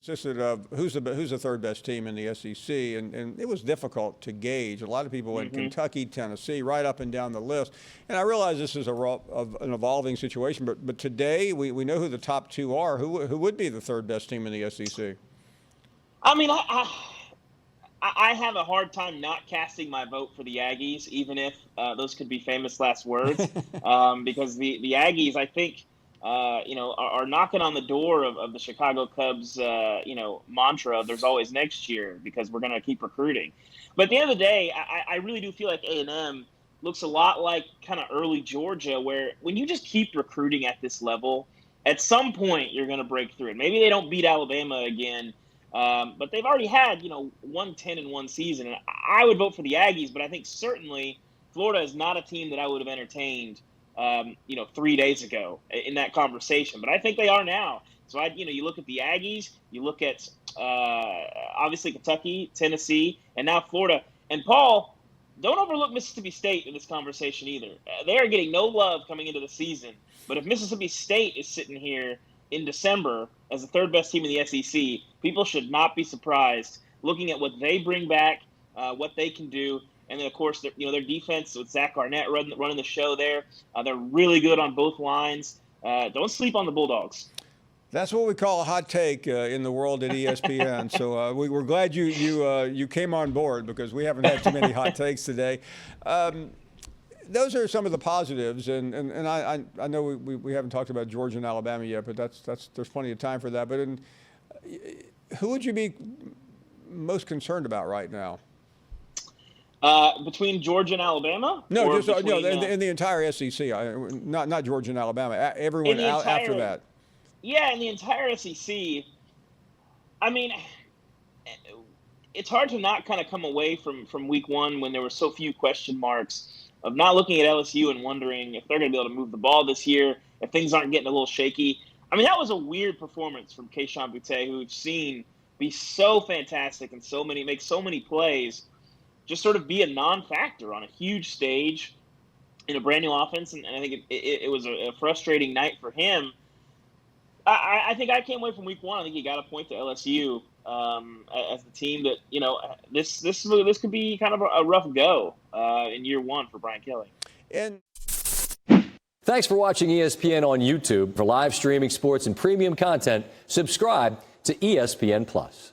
Consisted of who's the third best team in the SEC, and it was difficult to gauge. A lot of people went Kentucky, Tennessee, right up and down the list. And I realize this is an evolving situation, but today we know who the top two are. Who would be the third best team in the SEC? I mean, I have a hard time not casting my vote for the Aggies, even if those could be famous last words, because the Aggies, I think, are knocking on the door of the Chicago Cubs, mantra. There's always next year because we're going to keep recruiting. But at the end of the day, I really do feel like A&M looks a lot like kind of early Georgia, where when you just keep recruiting at this level, at some point you're going to break through it. Maybe they don't beat Alabama again. But they've already had, 110 in one season. And I would vote for the Aggies, but I think certainly Florida is not a team that I would have entertained, 3 days ago in that conversation. But I think they are now. So, you look at the Aggies, you look at, obviously, Kentucky, Tennessee, and now Florida. And, Paul, don't overlook Mississippi State in this conversation either. They are getting no love coming into the season. But if Mississippi State is sitting here in December as the third best team in the SEC, people should not be surprised looking at what they bring back, what they can do. And then, of course, their defense with Zach Arnett running the show there. They're really good on both lines. Don't sleep on the Bulldogs. That's what we call a hot take in the world at ESPN. So we're glad you came on board because we haven't had too many hot takes today. Those are some of the positives, and I know we haven't talked about Georgia and Alabama yet, but there's plenty of time for that. But who would you be most concerned about right now? Between Georgia and Alabama? No, in the entire SEC. Not Georgia and Alabama. Everyone after that. Yeah, in the entire SEC. I mean, it's hard to not kind of come away from week one when there were so few question marks of not looking at LSU and wondering if they're going to be able to move the ball this year, if things aren't getting a little shaky. I mean, that was a weird performance from Kayshon Boutte, who we've seen be so fantastic and make so many plays, just sort of be a non-factor on a huge stage in a brand new offense. And I think it was a frustrating night for him. I think I came away from week one. I think you got to point to LSU as the team that, this could be kind of a rough go in year one for Brian Kelly. And thanks for watching ESPN on YouTube. For live streaming sports and premium content, subscribe to ESPN Plus.